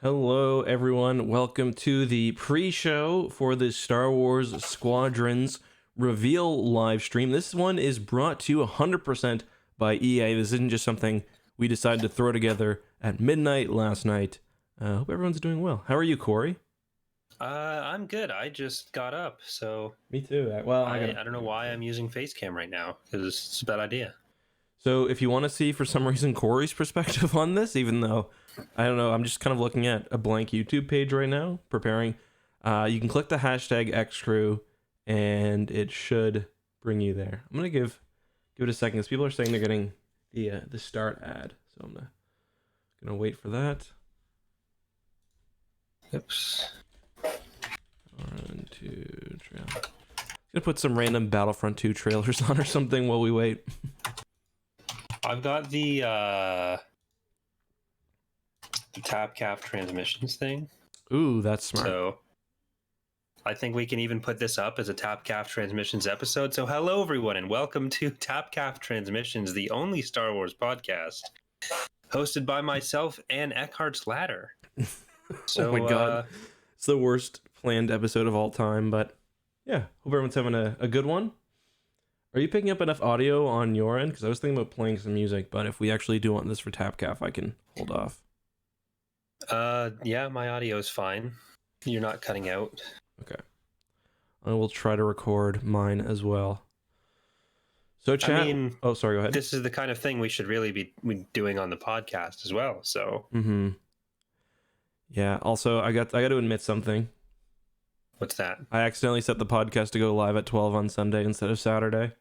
Hello, everyone. Welcome to the pre-show for the Star Wars Squadrons reveal live stream. This one is brought to you 100% by EA. This isn't just something we decided to throw together at midnight last night. Hope everyone's doing well. How are you, Corey? I'm good. I just got up, so Me too. Well, I don't know why I'm using Facecam right now because it's a bad idea. So if you want to see, for some reason, Corey's perspective on this, even though, I don't know, I'm just kind of looking at a blank YouTube page right now, preparing. You can click the hashtag XCrew, and it should bring you there. I'm going to give it a second, because people are saying they're getting the start ad. So I'm gonna wait for that. Oops. 1, 2, trail. Gonna put some random Battlefront 2 trailers on or something while we wait. I've got the tap cap transmissions thing. Ooh, that's smart. So I think we can even put this up as a tap cap transmissions episode. So hello everyone and welcome to Tap Cap Transmissions, the only Star Wars podcast hosted by myself and Eckhart's Ladder. So, oh my god, it's the worst planned episode of all time, but yeah, hope everyone's having a good one. Are you picking up enough audio on your end? Because I was thinking about playing some music, but if we actually do want this for TapCaf, I can hold off. yeah, my audio is fine. You're not cutting out. Okay. I will try to record mine as well. So chat. I mean, oh, sorry, go ahead. This is the kind of thing we should really be doing on the podcast as well. So. Yeah. Also, I got to admit something. What's that? I accidentally set the podcast to go live at 12 on Sunday instead of Saturday.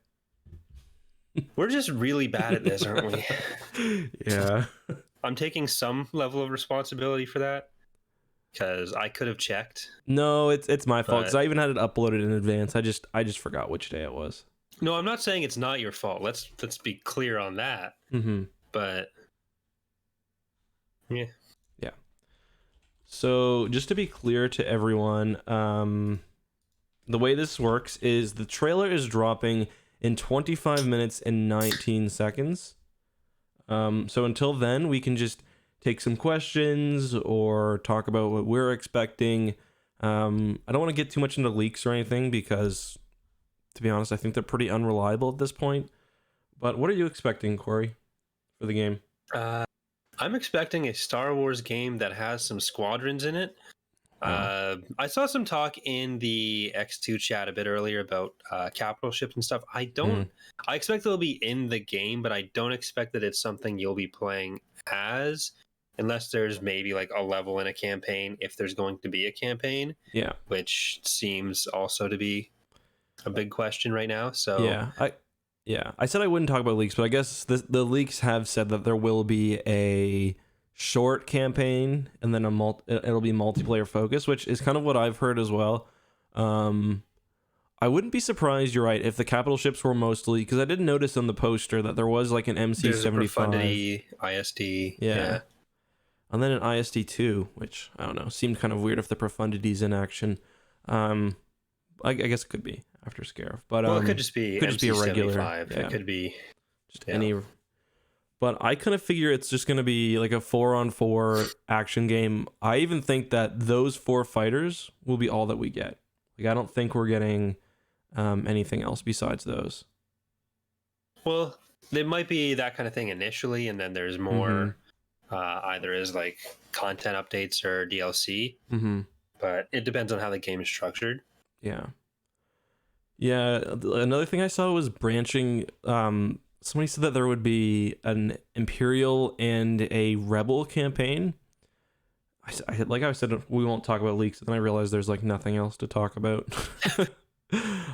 We're just really bad at this, aren't we? Yeah. I'm taking some level of responsibility for that because I could have checked. No, it's my fault because I even had it uploaded in advance. I just forgot which day it was. No, I'm not saying it's not your fault. Let's be clear on that. But yeah. So just to be clear to everyone, the way this works is the trailer is dropping in 25 minutes and 19 seconds. So until then, we can just take some questions or talk about what we're expecting. I don't want to get too much into leaks or anything because, to be honest, I think they're pretty unreliable at this point. But what are you expecting, Corey, for the game? I'm expecting a Star Wars game that has some Squadrons in it. I saw some talk in the X2 chat a bit earlier about capital ships and stuff. I expect they'll be in the game, but I don't expect that it's something you'll be playing as, unless there's maybe like a level in a campaign, if there's going to be a campaign. Yeah. Which seems also to be a big question right now. So I said I wouldn't talk about leaks, but I guess the leaks have said that there will be a short campaign and then it'll be multiplayer focused, which is kind of what I've heard as well. I wouldn't be surprised, you're right, if the capital ships were mostly, because I did notice on the poster that there was like an MC-75. Profundity, IST. Yeah. And then an IST-2, which, I don't know, seemed kind of weird if the Profundity's in action. I guess it could be after Scarif, but well, it could just be a regular. Yeah. It could be just any. But I kind of figure it's just going to be like a 4-on-4 action game. I even think that those 4 fighters will be all that we get. Like, I don't think we're getting anything else besides those. Well, there might be that kind of thing initially, and then there's more either as like content updates or DLC. But it depends on how the game is structured. Yeah, another thing I saw was branching. Somebody said that there would be an Imperial and a Rebel campaign. Like I said, we won't talk about leaks, and then I realized there's like nothing else to talk about.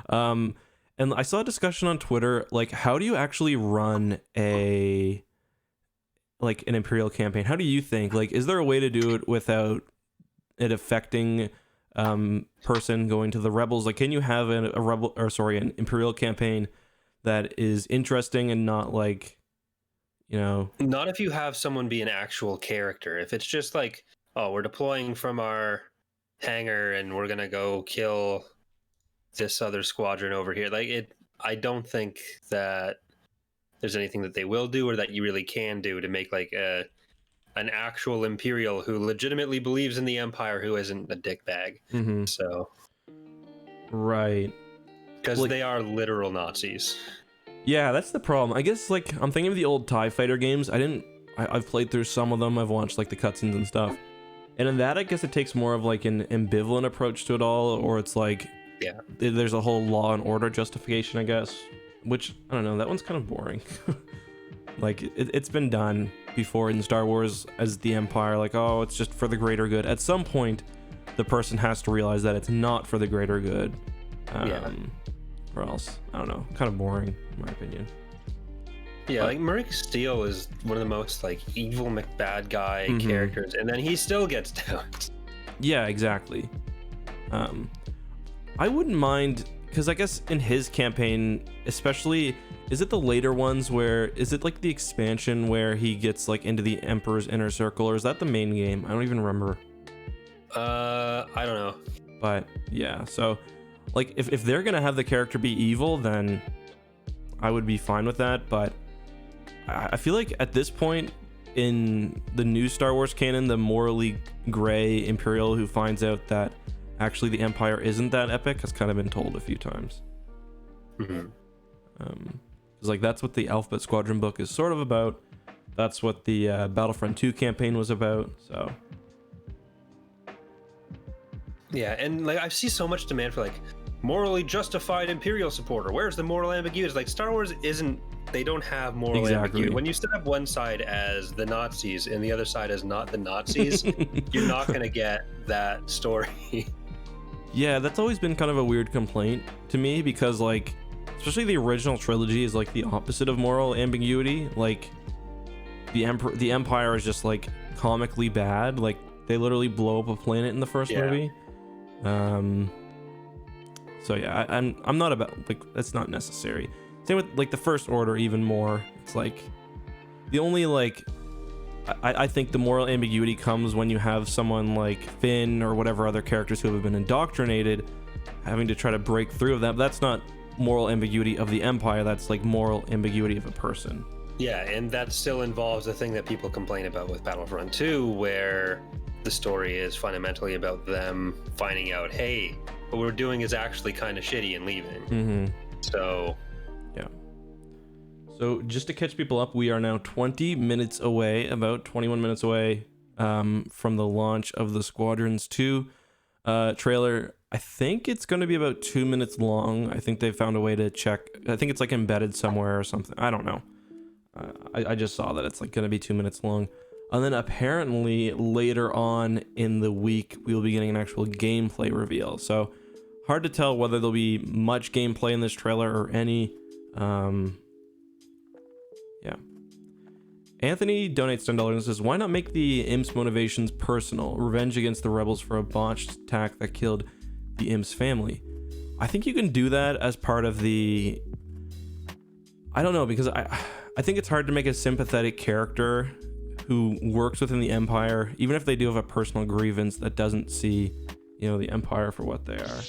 And I saw a discussion on Twitter, like, how do you actually run an Imperial campaign? How do you think? Like, is there a way to do it without it affecting person going to the Rebels? Like, can you have an Imperial campaign that is interesting and not like, not if you have someone be an actual character. If it's just like, oh, we're deploying from our hangar and we're gonna go kill this other squadron over here, I don't think that there's anything that they will do or that you really can do to make like a an actual Imperial who legitimately believes in the Empire, who isn't a dickbag. Mm-hmm. So, Right. because Like, they are literal Nazis. yeah, that's the problem. I guess, like, I'm thinking of the old TIE Fighter games. I've played through some of them. I've watched, like, the cutscenes and stuff. And in that, I guess it takes more of, like, an ambivalent approach to it all, or it's like, Yeah. there's a whole law and order justification, I guess. Which, I don't know, that one's kind of boring. Like, it's been done before in Star Wars as the Empire, like, oh, it's just for the greater good. At some point, the person has to realize that it's not for the greater good. Or else, I don't know, kind of boring, in my opinion. Yeah, like Marik Steele is one of the most like evil McBad guy characters, and then he still gets down. Yeah, exactly. I wouldn't mind, because I guess in his campaign, especially, is it the later ones where, is it like the expansion where he gets like into the Emperor's inner circle, or is that the main game? I don't even remember. I don't know. But yeah, so like if they're gonna have the character be evil, then I would be fine with that. But I feel like at this point in the new Star Wars canon, the morally gray Imperial who finds out that actually the Empire isn't that epic has kind of been told a few times. Because like that's what the Alphabet Squadron book is sort of about. That's what the Battlefront 2 campaign was about. So yeah, and like I see so much demand for like morally justified Imperial supporter. Where's the moral ambiguity? Like Star Wars isn't. They don't have moral ambiguity. When you set up one side as the Nazis and the other side as not the Nazis, you're not going to get that story. Yeah, that's always been kind of a weird complaint to me, because like, especially the original trilogy is like the opposite of moral ambiguity. Like the Empire is just like comically bad. Like they literally blow up a planet in the first movie. So yeah, I'm not about, like, that's not necessary. Same with like the First Order, even more. It's like the only like I think the moral ambiguity comes when you have someone like Finn or whatever other characters who have been indoctrinated having to try to break through of that. But that's not moral ambiguity of the Empire. That's like moral ambiguity of a person. Yeah, and that still involves the thing that people complain about with Battlefront 2, where the story is fundamentally about them finding out, hey, what we're doing is actually kind of shitty and leaving. So yeah. So just to catch people up, we are now 20 minutes away, about 21 minutes away from the launch of the Squadrons 2 trailer. I think it's going to be about 2 minutes long. I think they found a way to check. I think it's like embedded somewhere or something. I don't know. I just saw that it's like going to be 2 minutes long. And then apparently later on in the week, we will be getting an actual gameplay reveal. So hard to tell whether there'll be much gameplay in this trailer or any. Yeah. Anthony donates $10 and says, why not make the Imp's motivations personal? Revenge against the rebels for a botched attack that killed the Imp's family. I think you can do that as part of the... I don't know, because I think it's hard to make a sympathetic character who works within the Empire, even if they do have a personal grievance that doesn't see, you know, the Empire for what they are.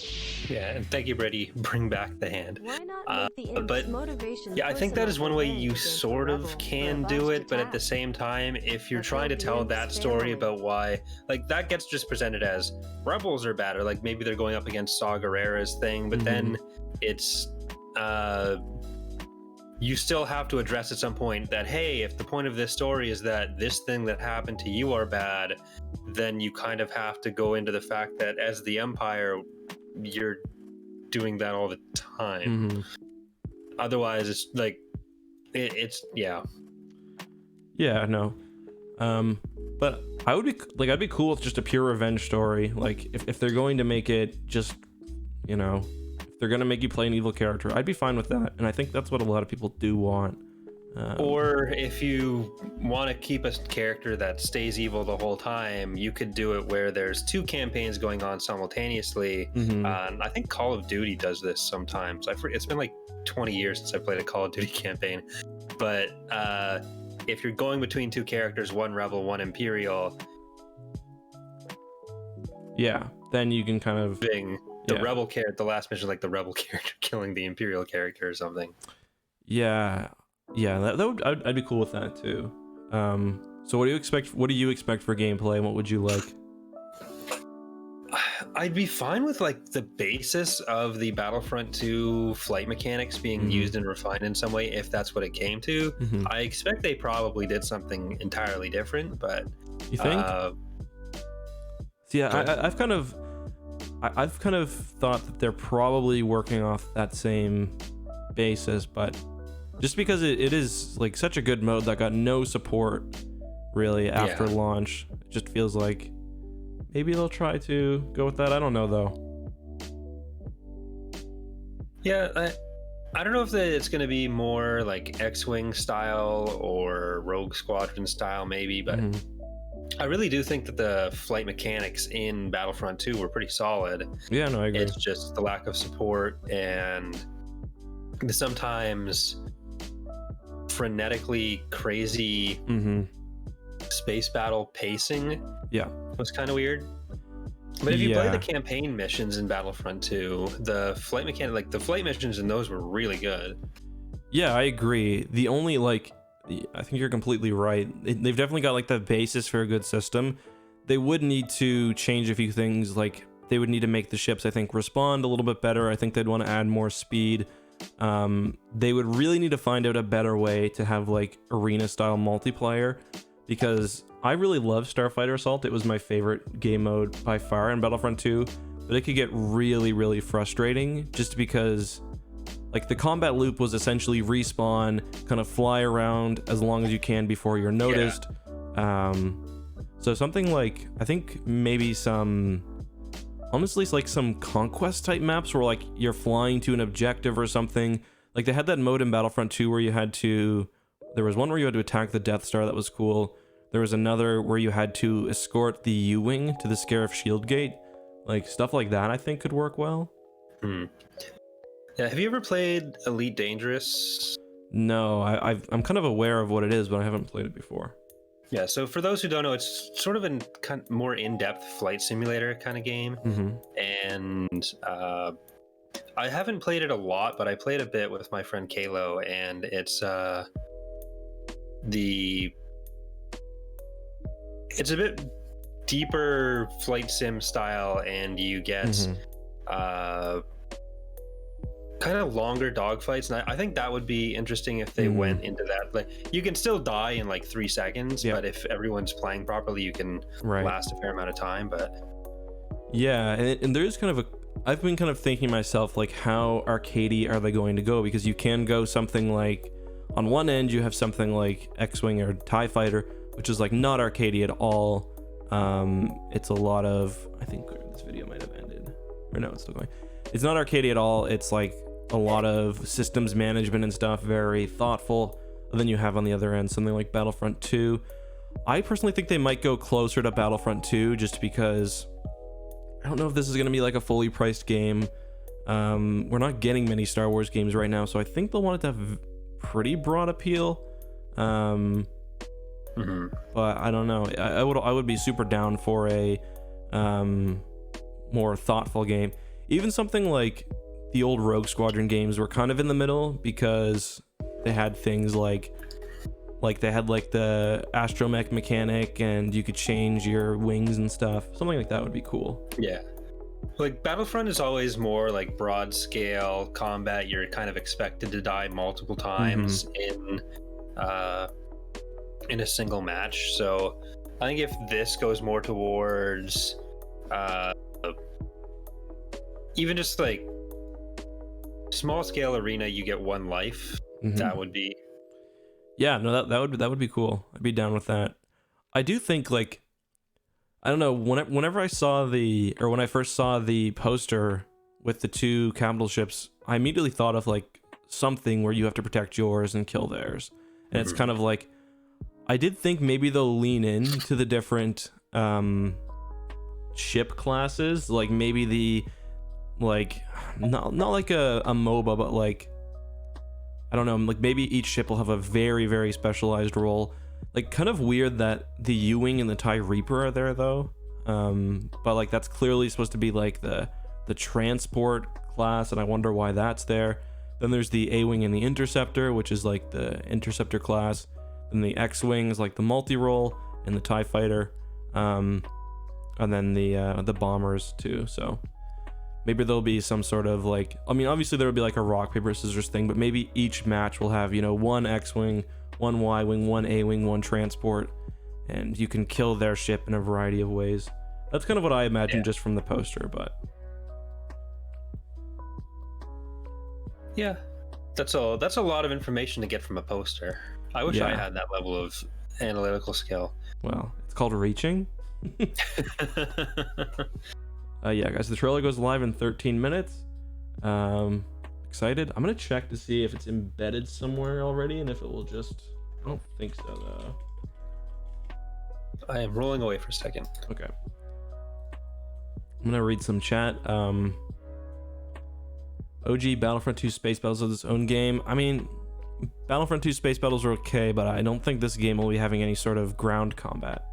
yeah, and thank you, Brady. Bring back the hand. Why not make the Imp's motivation yeah, I think that is one way you against sort the of rebel can for a do botched it, but at the attack? same time, if you're That trying to killed the tell Imp's that story family. about why, like, that gets just presented as rebels are bad, or like maybe they're going up against Saw Gerrera's thing, but then it's you still have to address at some point that, hey, if the point of this story is that this thing that happened to you are bad, then you kind of have to go into the fact that as the Empire, you're doing that all the time. Otherwise, it's like it's yeah. Yeah, no. But I would be like, I'd be cool with just a pure revenge story. Like if they're going to make it just, you know, if they're gonna make you play an evil character, I'd be fine with that. And I think that's what a lot of people do want. Or if you want to keep a character that stays evil the whole time, you could do it where there's two campaigns going on simultaneously. I think Call of Duty does this sometimes. It's been like 20 years since I played a Call of Duty campaign. But if you're going between two characters, one rebel, one Imperial, yeah, then you can kind of the rebel character, the last mission, like the rebel character killing the Imperial character or something. Yeah, that would, I'd be cool with that too. So what do you expect for gameplay, and what would you like? I'd be fine with like the basis of the Battlefront 2 flight mechanics being used and refined in some way, if that's what it came to. I expect they probably did something entirely different, but you think? Yeah, I've kind of thought that they're probably working off that same basis, but just because it is like such a good mode that got no support really after launch, it just feels like maybe they'll try to go with that. I don't know though. Yeah, I don't know if it's going to be more like X-Wing style or Rogue Squadron style maybe, but I really do think that the flight mechanics in Battlefront 2 were pretty solid. Yeah, no, I agree. It's just the lack of support and the sometimes frenetically crazy space battle pacing was kind of weird. But if you play the campaign missions in Battlefront 2, the flight mechanic, like the flight missions in those were really good. Yeah, I agree. The only I think you're completely right. They've definitely got like the basis for a good system. They would need to change a few things. Like they would need to make the ships, I think, respond a little bit better. I think they'd want to add more speed. They would really need to find out a better way to have like arena style multiplayer, because I really love Starfighter Assault. It was my favorite game mode by far in Battlefront 2, but it could get really, really frustrating just because like the combat loop was essentially respawn, kind of fly around as long as you can before you're noticed. So something like, I think maybe honestly, it's like some conquest type maps where like you're flying to an objective or something. Like they had that mode in Battlefront 2 where there was one where you had to attack the Death Star. That was cool. There was another where you had to escort the U-Wing to the Scarif Shield Gate. Like stuff like that I think could work well. Yeah, have you ever played Elite Dangerous? No, I'm kind of aware of what it is, but I haven't played it before. Yeah, so for those who don't know, it's sort of a more in-depth flight simulator kind of game. And I haven't played it a lot, but I played a bit with my friend Kalo, and it's it's a bit deeper flight sim style, and you get kind of longer dogfights, and I think that would be interesting if they went into that. Like you can still die in like 3 seconds, but if everyone's playing properly, you can last a fair amount of time. But yeah, and there is kind of I've been kind of thinking myself, like how arcadey are they going to go, because you can go something like on one end you have something like X-Wing or TIE Fighter, which is like not arcadey at all. It's a lot of, I think this video might have ended, or no, it's still going. It's not arcadey at all. It's like a lot of systems management and stuff, very thoughtful. And then you have on the other end something like Battlefront 2. I personally think they might go closer to Battlefront 2 just because I don't know if this is going to be like a fully priced game. We're not getting many Star Wars games right now, so I think they'll want it to have pretty broad appeal. But I don't know. I would be super down for a more thoughtful game. Even something like the old Rogue Squadron games were kind of in the middle, because they had things like they had like the astromech mechanic, and you could change your wings and stuff. Something like that would be cool. Yeah. Like Battlefront is always more like broad scale combat. You're kind of expected to die multiple times in a single match. So I think if this goes more towards even just like small scale arena, you get one life. That would be, yeah, no, that would be cool. I'd be down with that. I do think, like, I don't know, whenever I saw when I first saw the poster with the 2 capital ships, I immediately thought of like something where you have to protect yours and kill theirs. And it's kind of like, I did think maybe they'll lean into the different ship classes, like maybe the not like a MOBA, but like, I don't know, like maybe each ship will have a very, very specialized role. Like kind of weird that the U-Wing and the TIE Reaper are there though. But like that's clearly supposed to be like the transport class, and I wonder why that's there. Then there's the A-Wing and the Interceptor, which is like the Interceptor class. and the X-wings like the multi-role and the TIE fighter, and then the bombers too. So maybe there'll be some sort of like, I mean, obviously there will be like a rock paper scissors thing, but maybe each match will have, you know, one X-wing, one Y-wing, one A-wing, one transport, and you can kill their ship in a variety of ways. That's kind of what I imagine just from the poster, but yeah, that's a lot of information to get from a poster. I wish I had that level of analytical skill. Well, it's called reaching. Yeah, guys, the trailer goes live in 13 minutes. Excited. I'm gonna check to see if it's embedded somewhere already, and if it will just, I don't think so though. I am rolling away for a second. Okay. I'm gonna read some chat. OG Battlefront 2 Space Battles is its own game. I mean, Battlefront 2 Space Battles are okay, but I don't think this game will be having any sort of ground combat.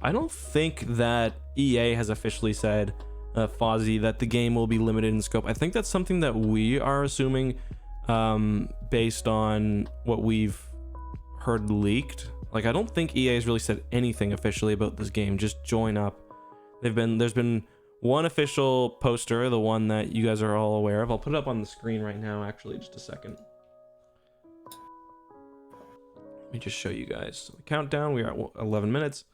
I don't think that EA has officially said, Fozzie, that the game will be limited in scope. I think that's something that we are assuming based on what we've heard leaked. Like, I don't think EA has really said anything officially about this game. Just join up. There's been one official poster, the one that you guys are all aware of. I'll put it up on the screen right now, actually, just a second. Let me just show you guys the countdown. We are at 11 minutes.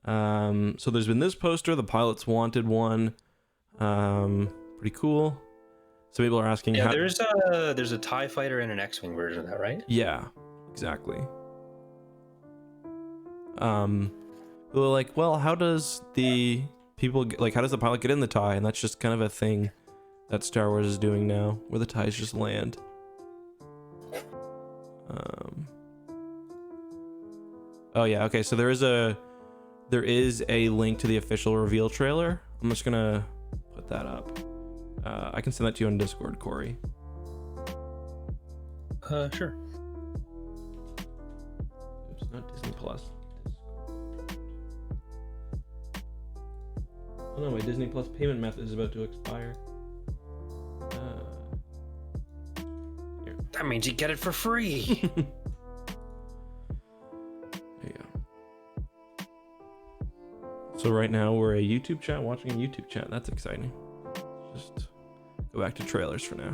So there's been this poster, the Pilots Wanted one. Pretty cool. So people are asking, yeah, there's a TIE fighter and an X-wing version of that, right? Yeah, exactly. They're like, well, how does the how does the pilot get in the TIE? And that's just kind of a thing that Star Wars is doing now, where the TIEs just land. Oh yeah, okay, so there is a link to the official reveal trailer. I'm just gonna put that up. I can send that to you on Discord, Corey. Sure. Oops, not Disney Plus. Oh no, my Disney Plus payment method is about to expire. Here. That means you get it for free. There you go. So right now we're a YouTube chat, watching a YouTube chat. That's exciting. Just go back to trailers for now.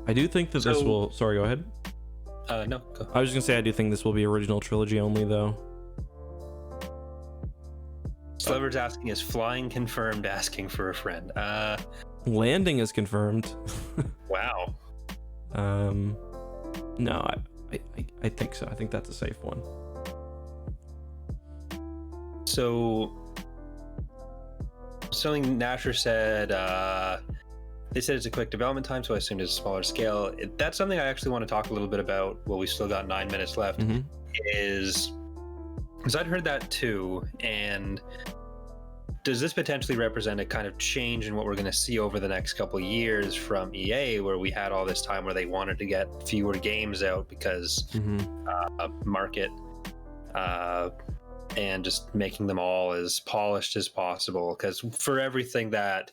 I do think that this will... Sorry, go ahead. No, go. I was just gonna say I do think this will be original trilogy only, though. Slever's asking, is flying confirmed? Asking for a friend. Landing is confirmed. Wow. No, I think so. I think that's a safe one. So something Nasher said, they said it's a quick development time, so I assumed it's a smaller scale. That's something I actually want to talk a little bit about. Well, we still got 9 minutes left. Is because I'd heard that too, and does this potentially represent a kind of change in what we're going to see over the next couple of years from EA, where we had all this time where they wanted to get fewer games out because market, and just making them all as polished as possible? Because for everything that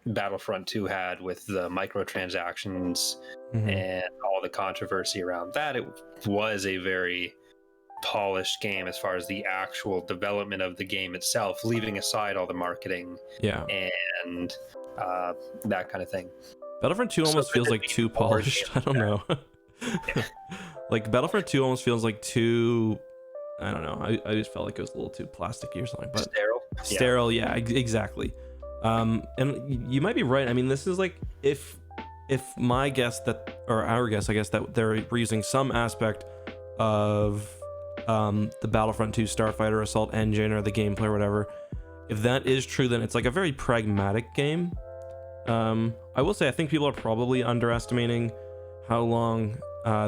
Battlefront 2 had with the microtransactions and all the controversy around that, it was a very polished game as far as the actual development of the game itself, leaving aside all the marketing and that kind of thing. Battlefront 2 almost feels like too polished. I don't know. Like Battlefront 2 almost feels like too, I don't know, I just felt like it was a little too plasticky or something, but sterile, yeah, exactly. And you might be right. I mean, this is like, if my guess that, or our guess, I guess, that they're using some aspect of the Battlefront 2 Starfighter Assault engine or the gameplay or whatever, if that is true, then it's like a very pragmatic game. I will say, I think people are probably underestimating how long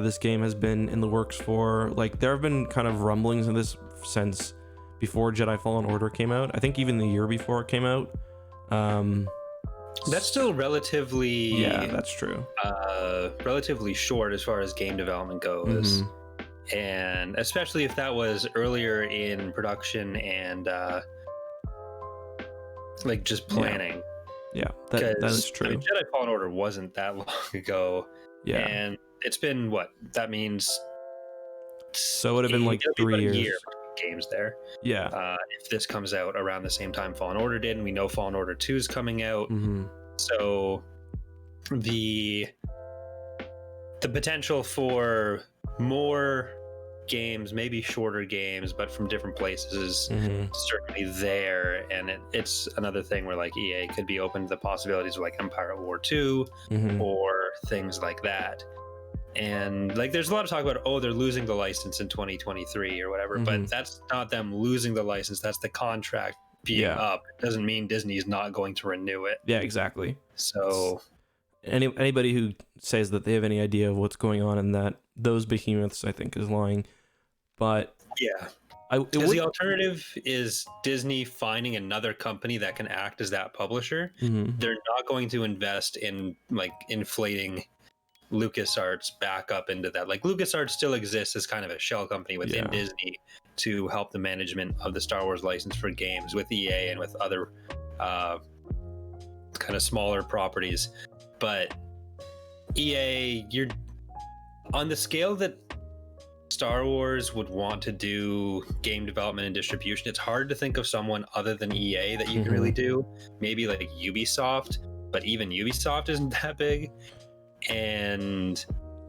this game has been in the works for. Like, there have been kind of rumblings of this since before Jedi Fallen Order came out. I think even the year before it came out. That's still relatively... Yeah, that's true. Relatively short as far as game development goes. And especially if that was earlier in production and like just planning. Yeah, that is 'Cause, true. I mean, Jedi Fallen Order wasn't that long ago, Yeah, and it's been what? That means so it would have been like it'll be 3 about a years. year between games there. Yeah. If this comes out around the same time Fallen Order did, and we know Fallen Order 2 is coming out, so the potential for more games, maybe shorter games, but from different places is certainly there. And it's another thing where like EA could be open to the possibilities of like Empire at War 2 or things like that. And like there's a lot of talk about, oh, they're losing the license in 2023 or whatever, but that's not them losing the license, that's the contract being up. It doesn't mean Disney's not going to renew it. Yeah, exactly. So anybody who says that they have any idea of what's going on in that those behemoths, I think, is lying. But yeah, the alternative is Disney finding another company that can act as that publisher. They're not going to invest in like inflating LucasArts back up into that. Like LucasArts still exists as kind of a shell company within Disney to help the management of the Star Wars license for games with EA and with other kind of smaller properties. But EA, you're on the scale that Star Wars would want to do game development and distribution. It's hard to think of someone other than EA that you can really do. Maybe like Ubisoft, but even Ubisoft isn't that big. And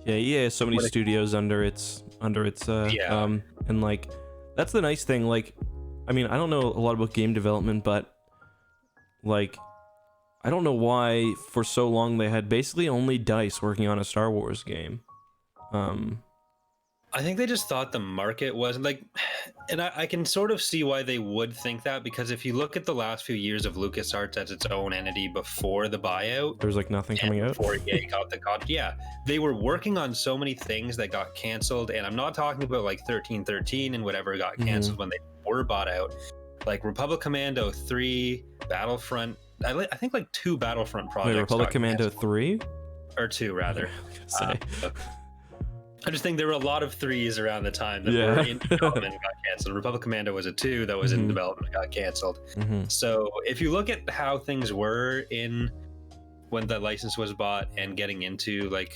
EA has so many studios under its and like that's the nice thing. Like, I mean, I don't know a lot about game development, but like I don't know why for so long they had basically only DICE working on a Star Wars game. I think they just thought the market wasn't like, and I can sort of see why they would think that, because if you look at the last few years of LucasArts as its own entity before the buyout, there's like nothing coming out. Before EA got the contract, they were working on so many things that got canceled, and I'm not talking about like 1313 and whatever got canceled when they were bought out, like Republic Commando 3, Battlefront. I think like 2 Battlefront projects. Wait, Republic Commando 3 or 2 rather. I just think there were a lot of 3s around the time that were in development and got canceled. Republic Commando was a 2 that was in development and got canceled. So if you look at how things were in when the license was bought and getting into like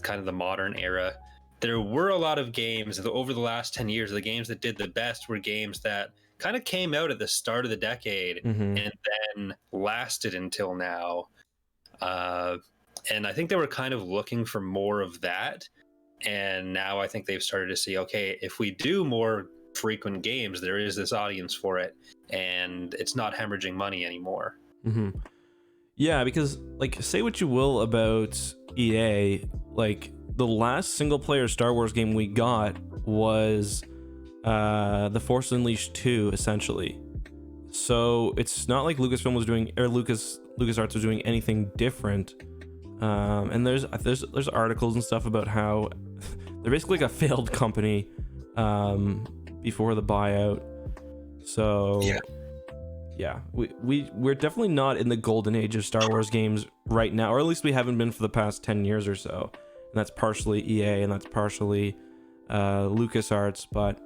kind of the modern era, there were a lot of games that over the last 10 years, the games that did the best were games that kind of came out at the start of the decade and then lasted until now. And I think they were kind of looking for more of that. And now I think they've started to see, okay, if we do more frequent games, there is this audience for it, and it's not hemorrhaging money anymore. Yeah, because like, say what you will about EA, like the last single player Star Wars game we got was The Force Unleashed 2, essentially. So it's not like Lucasfilm was doing, or LucasArts was doing anything different. And there's articles and stuff about how they're basically like a failed company before the buyout. So we're definitely not in the golden age of Star Wars games right now, or at least we haven't been for the past 10 years or so. And that's partially EA and that's partially LucasArts, but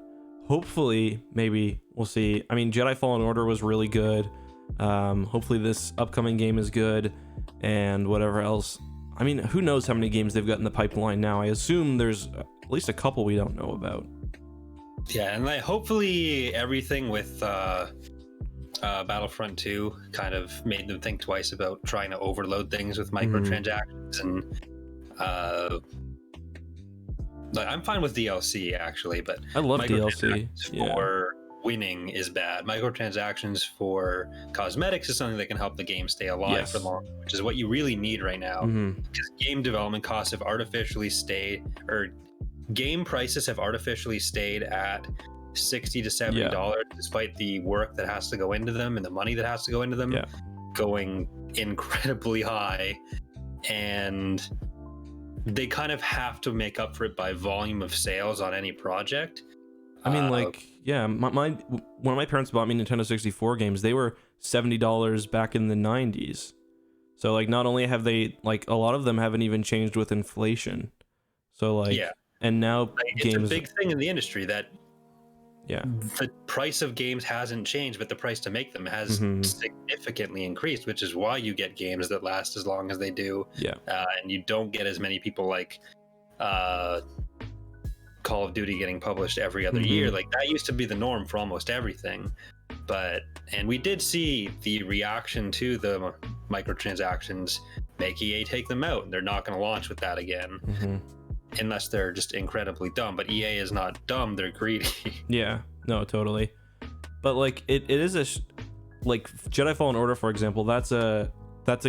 hopefully maybe we'll see. I mean, Jedi Fallen Order was really good. Hopefully this upcoming game is good, and whatever else. I mean, who knows how many games they've got in the pipeline now. I assume there's at least a couple we don't know about. Yeah, and like hopefully everything with Battlefront 2 kind of made them think twice about trying to overload things with microtransactions. And like, I'm fine with DLC actually, but I love DLC. For winning is bad. Microtransactions for cosmetics is something that can help the game stay alive for long, which is what you really need right now. Because game development costs have artificially stayed, or game prices have artificially stayed at $60 to $70, despite the work that has to go into them and the money that has to go into them going incredibly high. And they kind of have to make up for it by volume of sales on any project. I mean, like, when my parents bought me Nintendo 64 games, they were $70 back in the 90s. So, like, not only have they, like, a lot of them haven't even changed with inflation. So, like, and now like, games... It's a big thing in the industry that Yeah. The price of games hasn't changed, but the price to make them has significantly increased, which is why you get games that last as long as they do. Yeah. And you don't get as many people like Call of Duty getting published every other year. Like that used to be the norm for almost everything. And we did see the reaction to the microtransactions make EA take them out. They're not going to launch with that again. Unless they're just incredibly dumb. But EA is not dumb, they're greedy. Yeah, no, totally. But like it is like Jedi Fallen Order, for example, that's a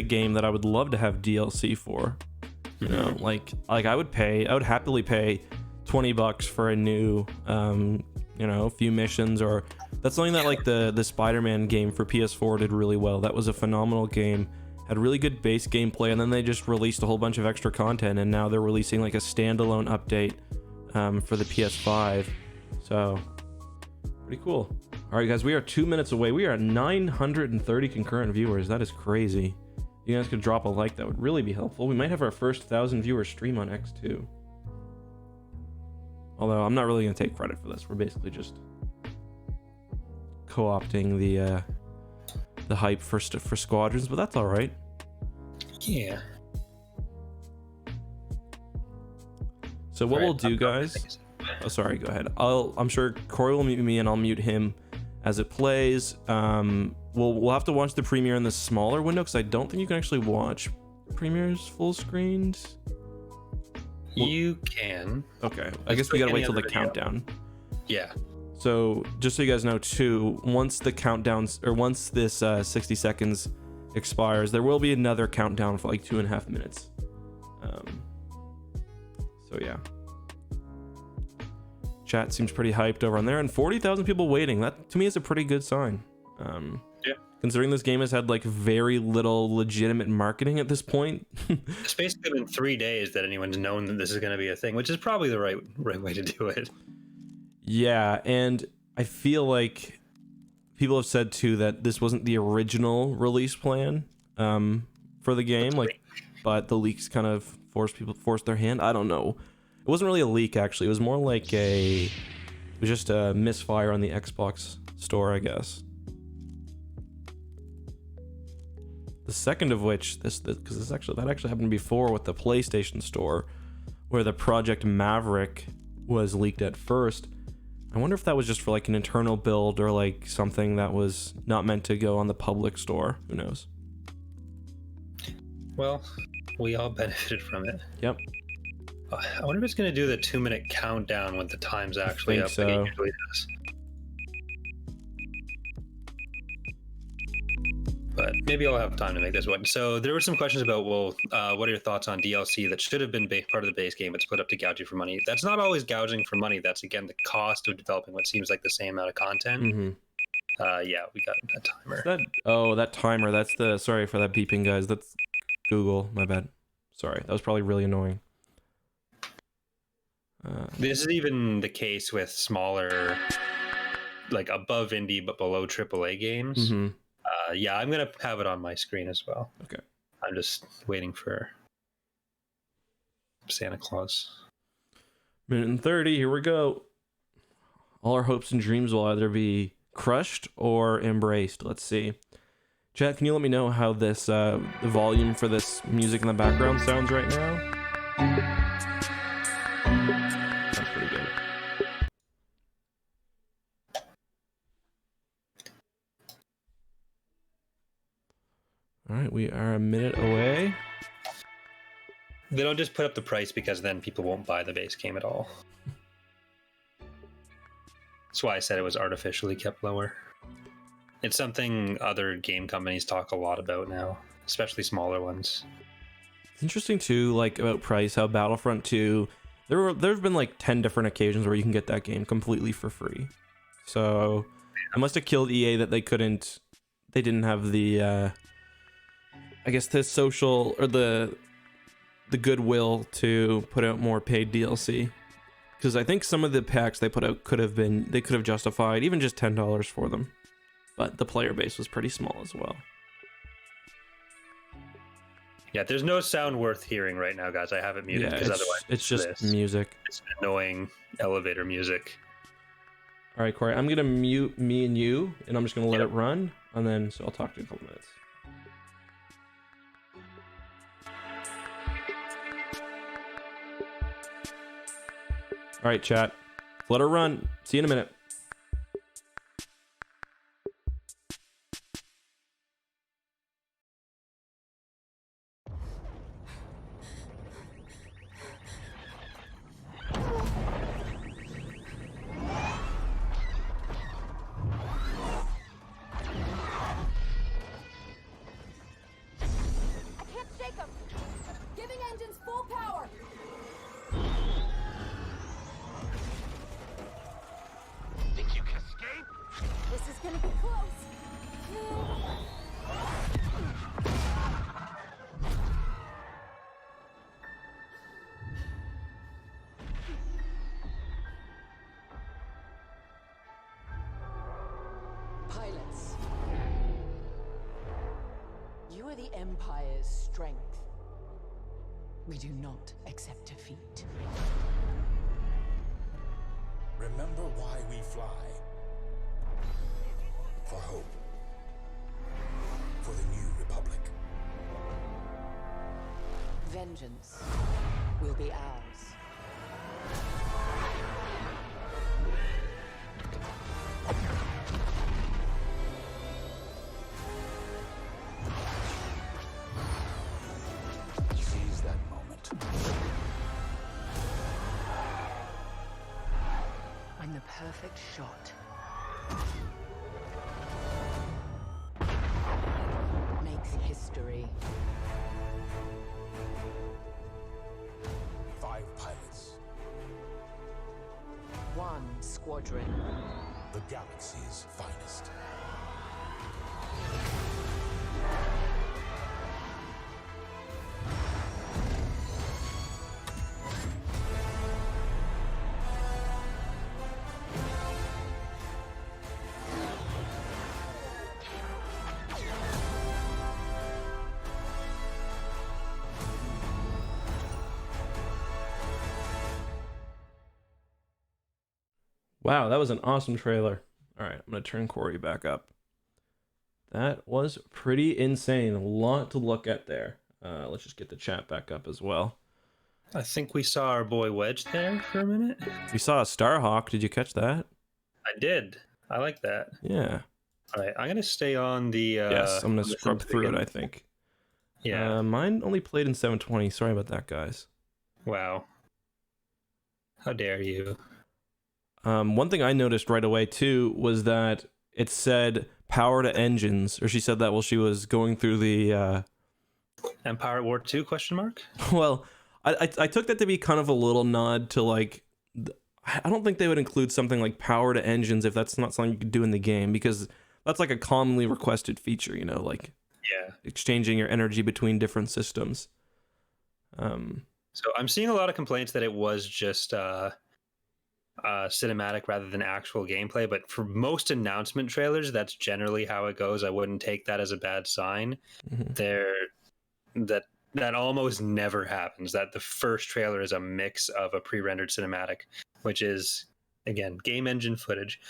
game that I would love to have DLC for. You know, like I would happily pay $20 for a new you know, few missions, or that's something that like the Spider-Man game for PS4 did really well. That was a phenomenal game. Had really good base gameplay, and then they just released a whole bunch of extra content, and now they're releasing like a standalone update for the PS5. So pretty cool. All right, guys, we are 2 minutes away. We are at 930 concurrent viewers. That is crazy. You guys could drop a like. That would really be helpful. We might have our first 1,000 viewer stream on X2. Although I'm not really going to take credit for this. We're basically just co-opting the hype for Squadrons, but that's all right. Yeah. So what we'll do, guys. Oh, sorry. Go ahead. I'm sure Corey will mute me, and I'll mute him as it plays. We'll have to watch the premiere in the smaller window because I don't think you can actually watch premieres full screens. You can. Okay. I guess we gotta wait till the countdown. Yeah. So just so you guys know too, once the countdowns, or once this 60 seconds expires, there will be another countdown for like 2.5 minutes. So yeah. Chat seems pretty hyped over on there, and 40,000 people waiting. That to me is a pretty good sign. Yeah. Considering this game has had like very little legitimate marketing at this point. It's basically been 3 days that anyone's known that this is going to be a thing, which is probably the right way to do it. Yeah, and I feel like people have said too that this wasn't the original release plan for the game, like, but the leaks kind of forced their hand. I don't know. It wasn't really a leak, actually. It was more like it was just a misfire on the Xbox store, I guess. The second of which, because that actually happened before with the PlayStation Store, where the Project Maverick was leaked at first. I wonder if that was just for like an internal build or like something that was not meant to go on the public store. Who knows? Well, we all benefited from it. Yep. I wonder if it's going to do the 2-minute countdown when the time's actually up. So. Like it usually does. But maybe I'll have time to make this one. So there were some questions about, well, what are your thoughts on DLC that should have been part of the base game but split up to gouge you for money? That's not always gouging for money. That's, again, the cost of developing what seems like the same amount of content. Yeah, we got a timer. That timer. That's the... Sorry for that beeping, guys. That's Google. My bad. Sorry. That was probably really annoying. This is even the case with smaller, like above indie but below AAA games. Yeah, I'm going to have it on my screen as well. Okay. I'm just waiting for Santa Claus. Minute and 30, here we go. All our hopes and dreams will either be crushed or embraced. Let's see. Chat, can you let me know how this the volume for this music in the background sounds right now? Sounds pretty good. All right, we are a minute away. They don't just put up the price because then people won't buy the base game at all. That's why I said it was artificially kept lower. It's something other game companies talk a lot about now, especially smaller ones. It's interesting too, like about price, how Battlefront 2, there've been like 10 different occasions where you can get that game completely for free. So it must have killed EA that they didn't have the I guess the social or the goodwill to put out more paid DLC, because I think some of the packs they put out could have justified even just $10 for them, but the player base was pretty small as well. Yeah, there's no sound worth hearing right now, guys. I have it muted because otherwise it's just music. It's annoying elevator music. All right, Corey, I'm gonna mute me and you, and I'm just gonna let it run, and then so I'll talk to you in a couple minutes. All right, chat. Let her run. See you in a minute. Pilots, you are the Empire's strength. We do not accept defeat. Remember why we fly. For hope. For the new republic. Vengeance will be ours. Seize that moment. I'm the perfect shot. Makes history. 5 pilots. 1 squadron. The galaxy's finest. Wow, that was an awesome trailer. All right, I'm gonna turn Corey back up. That was pretty insane. A lot to look at there. Let's just get the chat back up as well. I think we saw our boy Wedge there for a minute. We saw a Starhawk. Did you catch that? I did. I like that. Yeah. All right, I'm gonna stay on the. Yes, I'm gonna listen scrub to the through it, beginning. I think. Yeah. Mine only played in 720. Sorry about that, guys. Wow. How dare you? One thing I noticed right away too was that it said power to engines, or she said that while she was going through the Empire at War 2 question mark? well, I took that to be kind of a little nod to like I don't think they would include something like power to engines if that's not something you could do in the game, because that's like a commonly requested feature, you know, like Yeah. exchanging your energy between different systems. So I'm seeing a lot of complaints that it was just cinematic rather than actual gameplay, but for most announcement trailers, that's generally how it goes. I wouldn't take that as a bad sign. That almost never happens. That the first trailer is a mix of a pre-rendered cinematic, which is again game engine footage,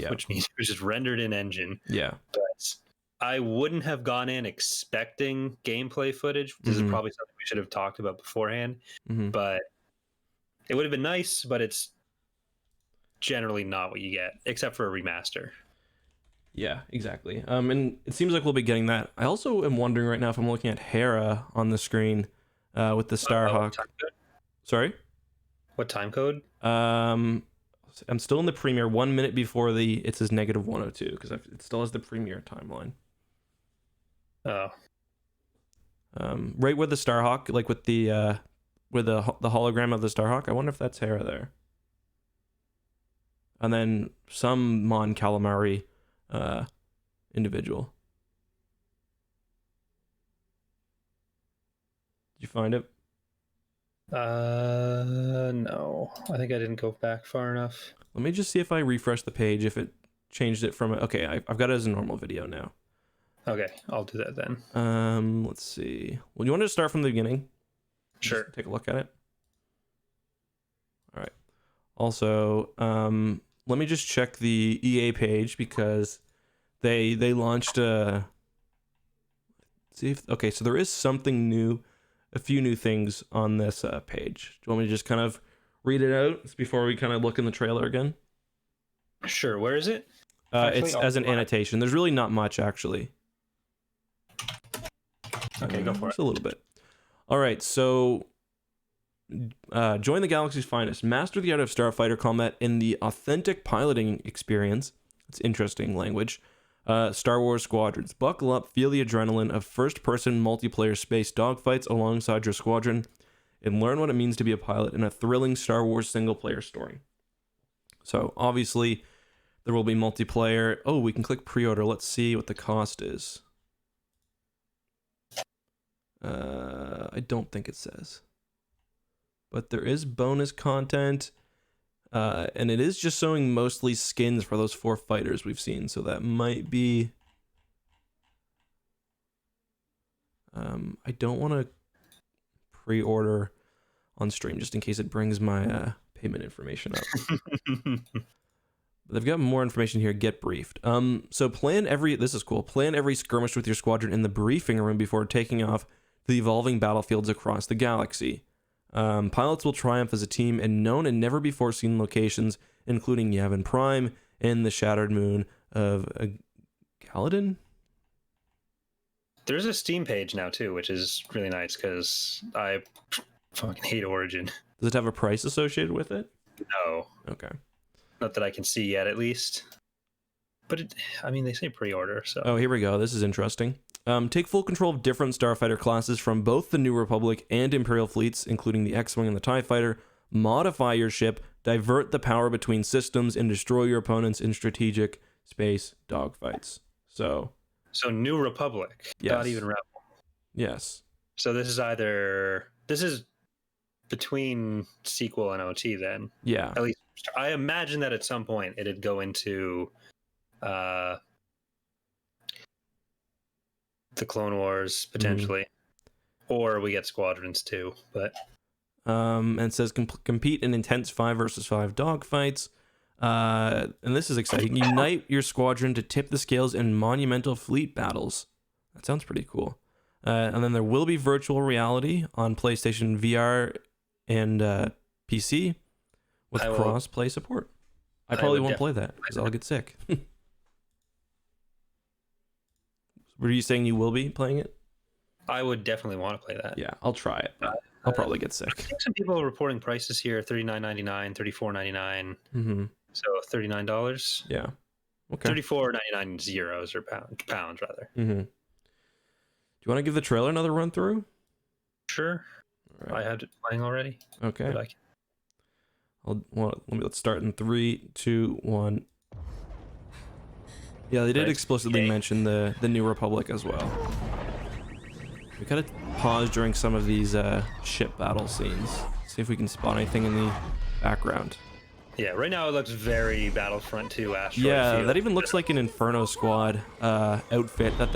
which means it was just rendered in engine. Yeah. But I wouldn't have gone in expecting gameplay footage. This is probably something we should have talked about beforehand, but it would have been nice, but it's generally not what you get, except for a remaster. Yeah, exactly. And it seems like we'll be getting that. I also am wondering right now if I'm looking at Hera on the screen with the Starhawk. Sorry? What time code? I'm still in the premiere 1 minute before it says -102 because it still has the premiere timeline. Oh. Right where the Starhawk, like with the where the hologram of the Starhawk. I wonder if that's Hera there. And then some Mon Calamari individual. Did you find it? No. I think I didn't go back far enough. Let me just see if I refresh the page, if it changed it from... Okay, I've got it as a normal video now. Okay, I'll do that then. Let's see. Well, you want to start from the beginning? Sure. Just take a look at it. All right. Also, let me just check the EA page because they launched a. See if okay, so there is something new, a few new things on this page. Do you want me to just kind of read it out before we kind of look in the trailer again? Sure. Where is it? It's as an annotation. There's really not much actually. Okay, go for just it. a little bit. All right, so join the galaxy's finest. Master the art of starfighter combat in the authentic piloting experience. It's interesting language. Star Wars Squadrons. Buckle up, feel the adrenaline of first-person multiplayer space dogfights alongside your squadron, and learn what it means to be a pilot in a thrilling Star Wars single-player story. So, obviously, there will be multiplayer. Oh, we can click pre-order. Let's see what the cost is. I don't think it says. But there is bonus content. And it is just showing mostly skins for those 4 fighters we've seen, so that might be. I don't want to pre-order on stream just in case it brings my payment information up. They've got more information here. Get briefed. So this is cool. Plan every skirmish with your squadron in the briefing room before taking off to the evolving battlefields across the galaxy. Pilots will triumph as a team in known and never before seen locations, including Yavin Prime and the shattered moon of Galadin. There's a Steam page now too, which is really nice because I fucking hate Origin. Does it have a price associated with it? No. Okay. Not that I can see yet, at least. But they say pre-order, so. Oh, here we go. This is interesting. Take full control of different starfighter classes from both the New Republic and Imperial fleets, including the X-Wing and the TIE Fighter. Modify your ship, divert the power between systems, and destroy your opponents in strategic space dogfights. So New Republic, yes. Not even Rebel. Yes. So this is between sequel and OT then. Yeah. At least I imagine that at some point it'd go into the Clone Wars potentially, or we get Squadrons too. But and it says compete in intense 5 versus 5 dogfights. And this is exciting. Unite your squadron to tip the scales in monumental fleet battles. That sounds pretty cool. And then there will be virtual reality on PlayStation VR and PC with cross-play support. I probably won't play that because I'll get sick. Were you saying you will be playing it? I would definitely want to play that. Yeah, I'll try it. I'll probably get sick. I think some people are reporting prices here: $39.99, $34.99. Mm-hmm. So $39. Yeah. Okay. $34.99 zeros or pounds rather. Mm-hmm. Do you want to give the trailer another run through? Sure. All right. I had it playing already. Okay. Let's start in 3, 2, 1. Yeah, they did explicitly mention the New Republic as well. We gotta pause during some of these ship battle scenes. See if we can spot anything in the background. Yeah, right now it looks very Battlefront 2 Asteroid Yeah, Field. that even looks like an Inferno Squad outfit that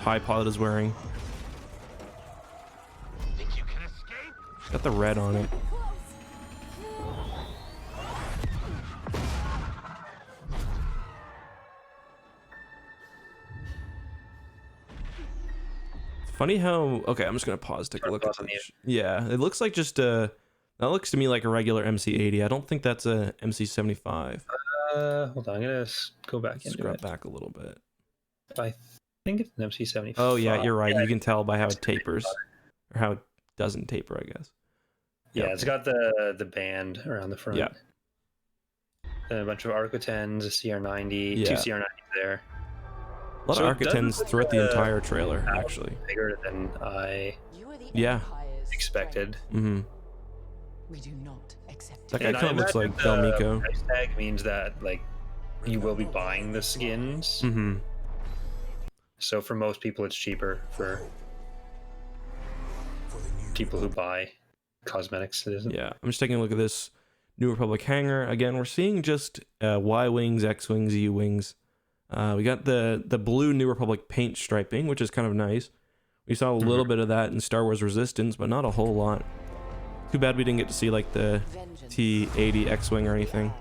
TIE pilot is wearing. Think you can escape? It's got the red on it. Funny how I'm just gonna pause, take a look at this. Yeah, it looks like just that looks to me like a regular MC80. I don't think that's a MC75. Hold on, I'm gonna go back into Scrub it. back a little bit. I think it's an MC75. Oh yeah, you're right. You can tell by how it tapers, or how it doesn't taper, I guess. Yeah, it's got the band around the front. Yeah. And a bunch of Arca 10s, a CR90, 2 CR90s there. A lot of Arca 10s throughout the entire trailer, actually. Bigger than I expected. Mm-hmm. We do not accept that guy kind of looks like Belmico. Price tag means that you will be buying the skins. Mm-hmm. So for most people, it's cheaper for people who buy cosmetics. It isn't. Yeah, I'm just taking a look at this New Republic hangar. Again, we're seeing just Y-wings, X-wings, U-wings. We got the blue New Republic paint striping, which is kind of nice. We saw a little bit of that in Star Wars Resistance, but not a whole lot. Too bad we didn't get to see like the T-80 X-wing or anything.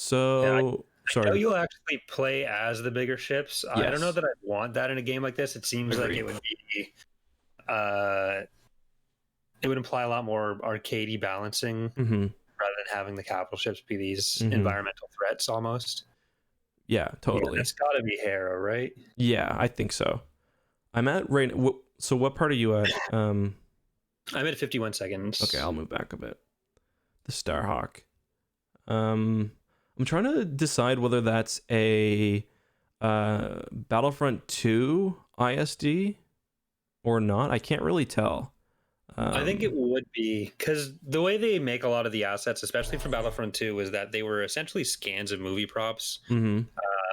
So I know sorry. you'll actually play as the bigger ships. I don't know Yes. that I want that in a game like this. It seems like Agreed. it would be, it would imply a lot more arcadey balancing Mm-hmm. rather than having the capital ships be these Mhm. environmental threats almost. Yeah, Yeah, totally. it's got to be Hera, right? Yeah, I think so. I'm at right. So what part are you at? I'm at 51 seconds. Okay, I'll move back a bit. The Starhawk. I'm trying to decide whether that's a Battlefront 2 ISD or not. I can't really tell. I think it would be, because the way they make a lot of the assets, especially from Battlefront 2, is that they were essentially scans of movie props. Mm-hmm.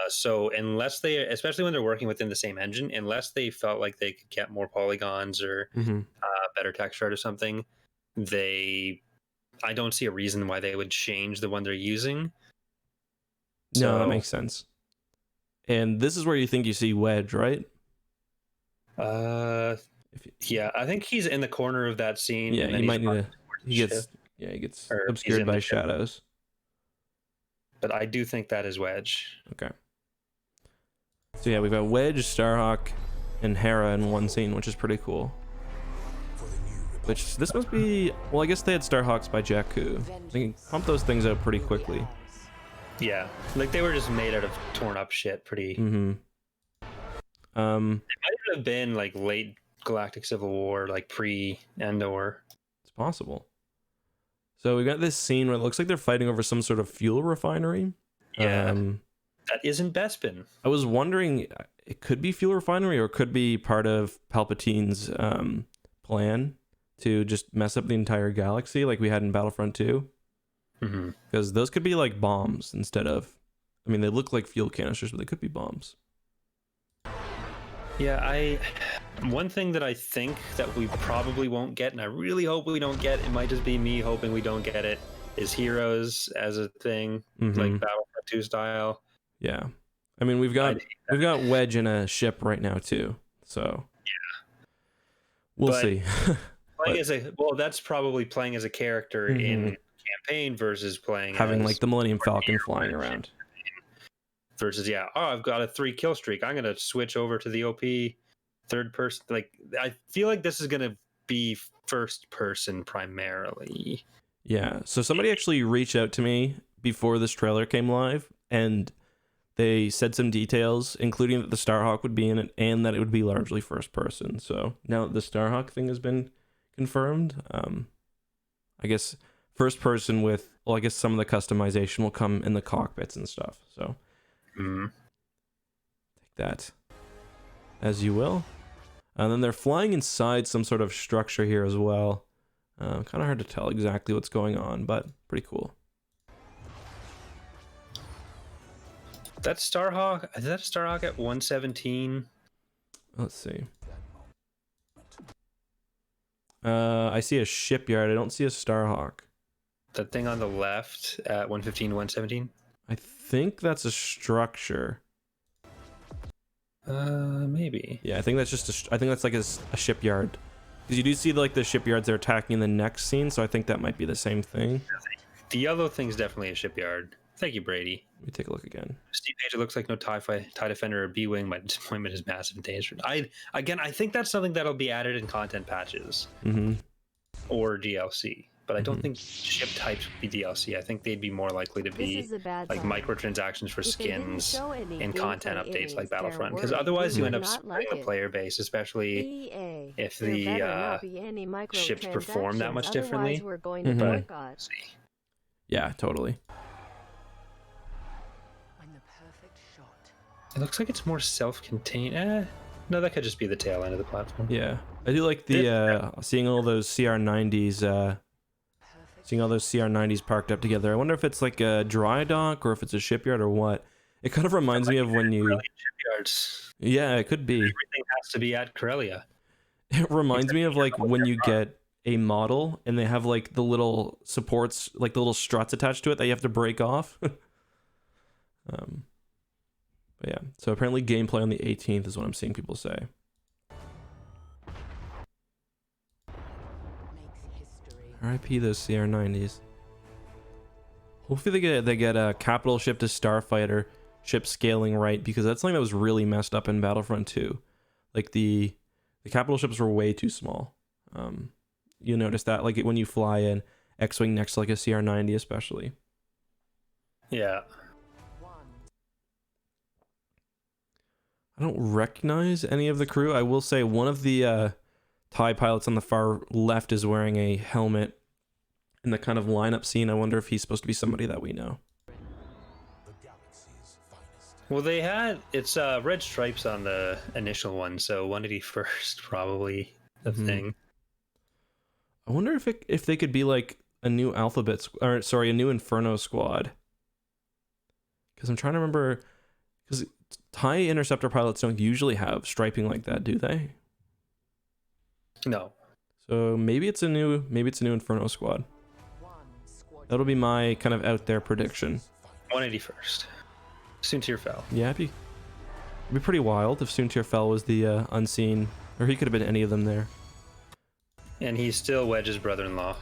So unless they, especially when they're working within the same engine, unless they felt like they could get more polygons or Mm-hmm. better texture art or something, I don't see a reason why they would change the one they're using. No, that So, makes sense. And this is where you think you see Wedge, right? yeah, I think he's in the corner of that scene. Yeah, and then you he's might need running to. towards the He gets. ship, Yeah, he gets or he's obscured in the by ship. shadows. But I do think that is Wedge. Okay. So yeah, we've got Wedge, Starhawk, and Hera in one scene, which is pretty cool. For the new Republic. Which this must be. Well, I guess they had Starhawks by Jakku. They can pump those things out pretty quickly. Yeah, like they were just made out of torn up shit. Pretty. Mm-hmm. It might have been like late Galactic Civil War, like pre-Endor. It's possible. So we got this scene where it looks like they're fighting over some sort of fuel refinery. Yeah, that isn't Bespin. I was wondering, it could be fuel refinery or it could be part of Palpatine's plan to just mess up the entire galaxy like we had in Battlefront 2. Mm-hmm. Because those could be like bombs instead of, I mean, they look like fuel canisters, but they could be bombs. Yeah, one thing that I think that we probably won't get, and I really hope we don't get, it might just be me hoping we don't get it, is heroes as a thing, Mhm. like Battlefront 2 style. Yeah. I mean, we've got Wedge in a ship right now too. So yeah. We'll But see. That's probably playing as a character in campaign versus playing having as like the Millennium Falcon flying around. Versus, I've got a 3 kill streak. I'm gonna switch over to the OP third person. Like, I feel like this is gonna be first person primarily. Yeah. So somebody actually reached out to me before this trailer came live, and they said some details, including that the Starhawk would be in it and that it would be largely first person. So now that the Starhawk thing has been confirmed, I guess first person with, well, I guess some of the customization will come in the cockpits and stuff. So take that as you will. And then they're flying inside some sort of structure here as well. Kind of hard to tell exactly what's going on, but pretty cool. That Starhawk, is that a Starhawk at 117? Let's see. I see a shipyard. I don't see a Starhawk. That thing on the left at 115, 117? I think that's a structure. Maybe. Yeah, I think that's just I think that's like a shipyard. Because you do see like the shipyards they're attacking in the next scene, so I think that might be the same thing. The yellow thing's definitely a shipyard. Thank you, Brady. Let me take a look again. Steve Page, it looks like no TIE Defender or B-Wing. My disappointment is massive and dangerous. I think that's something that'll be added in content patches or DLC. But I don't think ship types would be DLC. I think they'd be more likely to be like microtransactions for skins and content updates like Battlefront. Because otherwise you end up splitting the player base, especially if the ships perform that much differently. But see. Yeah, totally. It looks like it's more self-contained. No, that could just be the tail end of the platform. Yeah, I do like the seeing all those CR90s. Seeing all those CR90s parked up together. I wonder if it's like a dry dock or if it's a shipyard or what. It kind of reminds me of when you. Shipyards. Yeah, it could be. Everything has to be at Corellia. It reminds me of like when you get a model and they have like the little supports, like the little struts attached to it that you have to break off. But yeah, so apparently gameplay on the 18th is what I'm seeing people say. RIP those CR90s. Hopefully they get a capital ship to starfighter ship scaling right, because that's something that was really messed up in Battlefront 2. Like the capital ships were way too small. You notice that like when you fly in X-wing next to like a CR-90 especially. Yeah. I don't recognize any of the crew. I will say one of the TIE pilots on the far left is wearing a helmet in the kind of lineup scene. I wonder if he's supposed to be somebody that we know. The galaxy's finest. Well, it's red stripes on the initial one, so 181st probably the thing. I wonder if they could be like a new a new Inferno squad. Because I'm trying to remember, because TIE interceptor pilots don't usually have striping like that, do they? No. So maybe it's a new Inferno squad. That'll be my kind of out there prediction. 181st. Soontir fell. Yeah, it'd be pretty wild if Soontir fell was the unseen, or he could have been any of them there. And he's still Wedge's brother-in-law.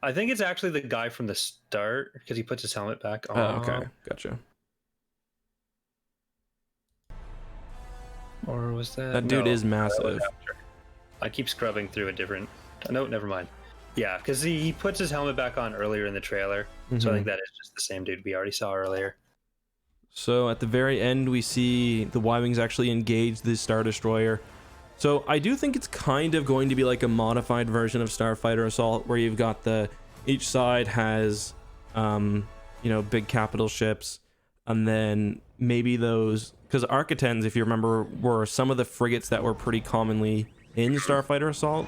I think it's actually the guy from the start, because he puts his helmet back on. Oh, okay, gotcha. Or was that? That dude is that was massive. after. I keep scrubbing through a different. No, never mind. Yeah, because he puts his helmet back on earlier in the trailer, so I think that is just the same dude we already saw earlier. So at the very end, we see the Y-Wings actually engage the Star Destroyer. So I do think it's kind of going to be like a modified version of Starfighter Assault, where you've got each side has, big capital ships, and then maybe those, because Architens, if you remember, were some of the frigates that were pretty commonly in Starfighter Assault.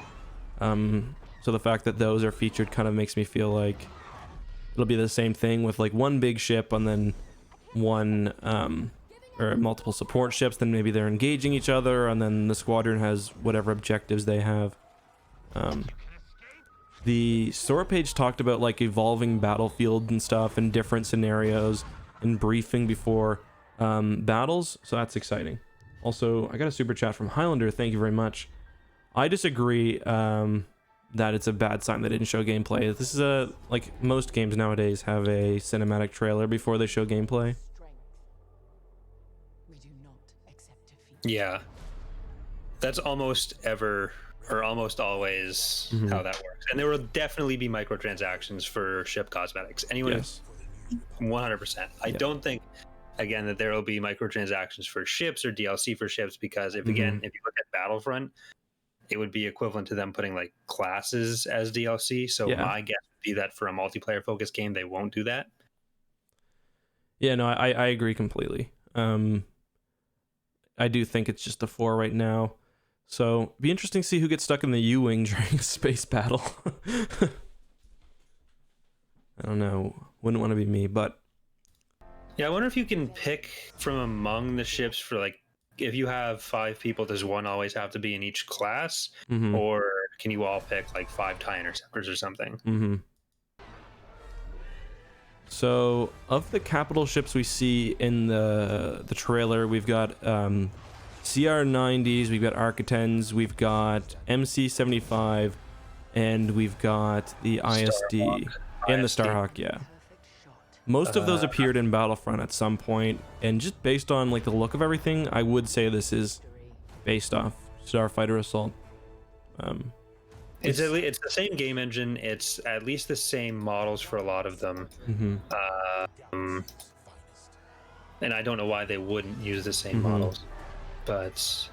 So the fact that those are featured kind of makes me feel like it'll be the same thing with like one big ship and then one or multiple support ships. Then maybe they're engaging each other, and then the squadron has whatever objectives they have. The story page talked about like evolving battlefield and stuff and different scenarios and briefing before battles, so that's exciting. Also, I got a super chat from Highlander, thank you very much. I disagree that it's a bad sign they didn't show gameplay. This is like most games nowadays have a cinematic trailer before they show gameplay. We do not accept defeat. Yeah, that's almost always how that works. And there will definitely be microtransactions for ship cosmetics. Anyone? Yes. 100%. I don't think, again, that there will be microtransactions for ships or DLC for ships, because if you look at Battlefront, it would be equivalent to them putting like classes as DLC. So my guess would be that for a multiplayer focused game, they won't do that. Yeah, no, I agree completely. I do think it's just a 4 right now. So be interesting to see who gets stuck in the U-Wing during a space battle. I don't know. Wouldn't want to be me, but yeah, I wonder if you can pick from among the ships for like, if you have 5 people, does one always have to be in each class, or can you all pick like 5 TIE interceptors or something? So of the capital ships we see in the trailer, we've got CR-90s, we've got Architens, we've got MC-75, and we've got the ISD and the Starhawk. Yeah, most of those appeared in Battlefront at some point, and just based on like the look of everything, I would say this is based off Starfighter Assault. It's the same game engine. It's at least the same models for a lot of them. And I don't know why they wouldn't use the same models, but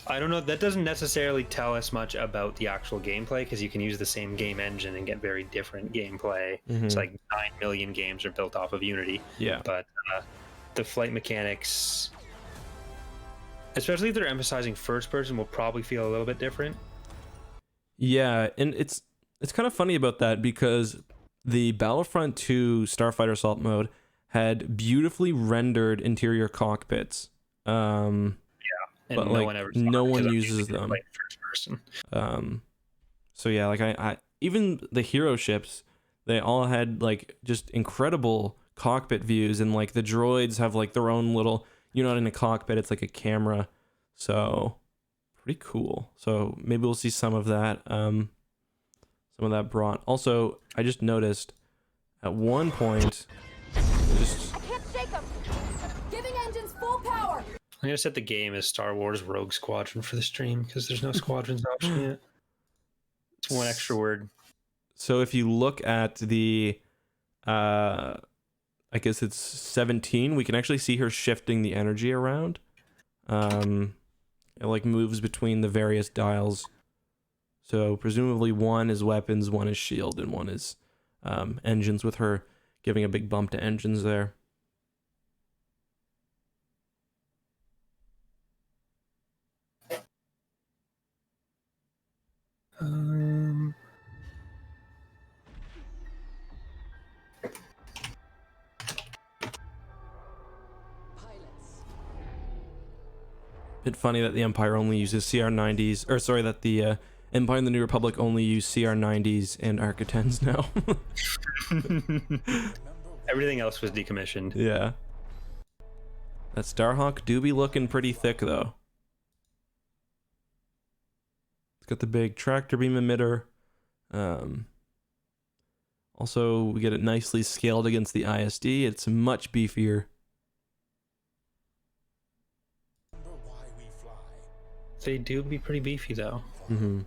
I don't know. That doesn't necessarily tell us much about the actual gameplay, because you can use the same game engine and get very different gameplay. It's like 9 million games are built off of Unity. Yeah. But the flight mechanics, especially if they're emphasizing first person, will probably feel a little bit different. Yeah, and it's kind of funny about that, because the Battlefront 2 Starfighter Assault mode had beautifully rendered interior cockpits. And but like no one uses them. First person. So yeah, like I even the hero ships, they all had like just incredible cockpit views, and like the droids have like their own little, you're not in a cockpit, it's like a camera. So pretty cool. So maybe we'll see some of that. Some of that brought. Also, I just noticed at one point, just I can't shake them. Giving engines full power. I'm gonna set the game as Star Wars Rogue Squadron for the stream because there's no Squadrons option yet. It's one extra word. so if you look at the, I guess it's 17, we can actually see her shifting the energy around. It like moves between the various dials. So presumably one is weapons, one is shield, and one is engines, with her giving a big bump to engines there. Pilots. Bit funny that the Empire only uses CR90s, or sorry, that the Empire and the New Republic only use CR90s and Arc-10s now. Everything else was decommissioned. Yeah. That Starhawk do be looking pretty thick, though. It's got the big tractor beam emitter. Also, we get it nicely scaled against the ISD. It's much beefier. Remember why we fly. They do be pretty beefy though. Mm-hmm.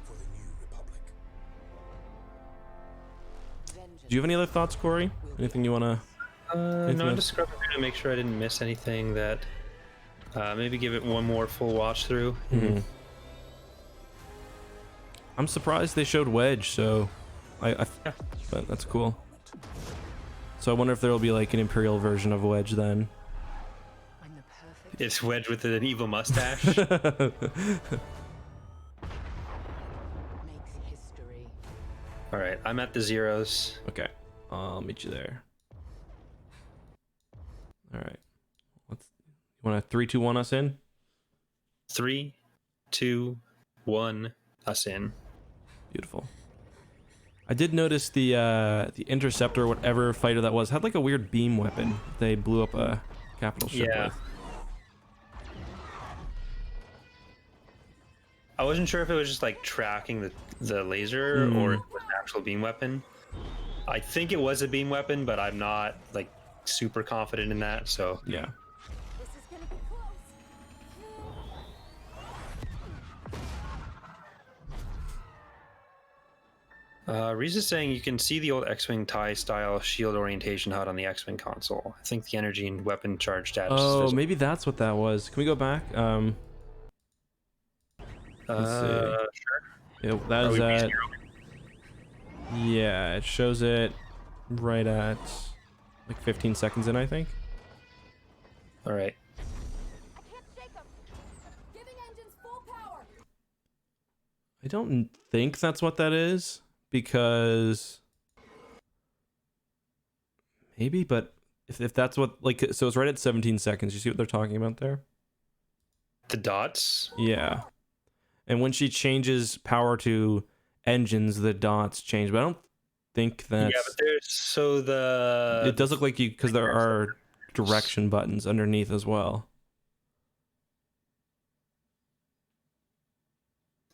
For the New Republic. Do you have any other thoughts, Corey? Anything you want to... No, Anything I'm else? just scrubbing through to make sure I didn't miss anything that maybe give it one more full watch through. Mm-hmm. I'm surprised they showed Wedge, so but that's cool. So I wonder if there'll be like an Imperial version of Wedge then. I'm the perfect. It's Wedge with an evil mustache. Makes history. All right, I'm at the zeros. Okay, I'll meet you there. All right, you want to 3, 2, 1 us in? 3, 2, 1, us in. Beautiful. I did notice the interceptor, whatever fighter that was, had like a weird beam weapon. They blew up a capital ship Yeah. with. I wasn't sure if it was just like tracking the laser or it was an actual beam weapon. I think it was a beam weapon, but I'm not like super confident in that. So Yeah. This is gonna be close. Reese is saying you can see the old X-Wing TIE style shield orientation HUD on the X-Wing console. I think the energy and weapon charge status. is Oh, visible. maybe that's what that was. Can we go back? Let's see. Sure. Yeah, that Are is we at... zero? Yeah, it shows it right at like 15 seconds in, I think. All right. I can't shake them. Giving engines full power. I don't think that's what that is, because maybe, but if that's what, like, so it's right at 17 seconds. You see what they're talking about there? The dots. Yeah. And when she changes power to engines, the dots change, but I don't think that's... Yeah, but there's so the. It does look like you, because there are direction buttons underneath as well.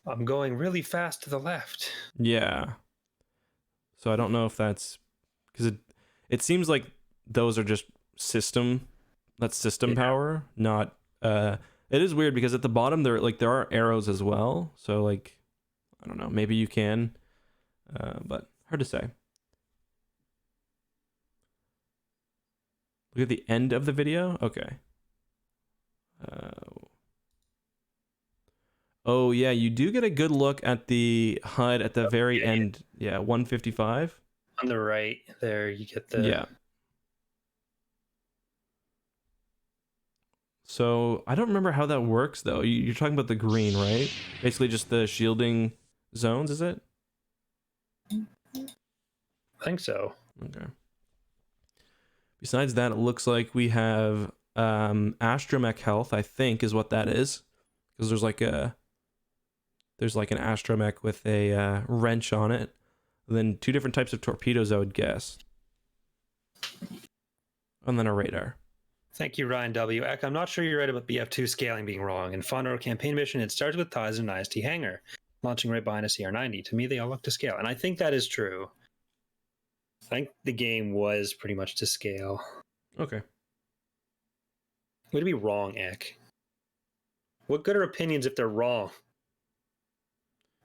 I'm going really fast to the left. Yeah. So I don't know if that's because it seems like those are just system, that's system Yeah. power, not it is weird because at the bottom there are arrows as well. So like I don't know, maybe you can but hard to say. Look at the end of the video. Okay. Oh yeah, you do get a good look at the HUD at the very end. Yeah, 155. On the right there, you get the. Yeah. So I don't remember how that works though. You're talking about the green, right? Basically just the shielding zones, is it? I think so. Okay. Besides that, it looks like we have astromech health, I think is what that is. Because there's like an astromech with a wrench on it. And then 2 different types of torpedoes, I would guess. And then a radar. Thank you, Ryan W. Eck. I'm not sure you're right about BF2 scaling being wrong. In Fondor campaign mission, it starts with ties in an IST hangar, launching right behind a CR90. To me, they all look to scale, and I think that is true. I think the game was pretty much to scale. Okay. Way to be wrong, Eck. What good are opinions if they're wrong?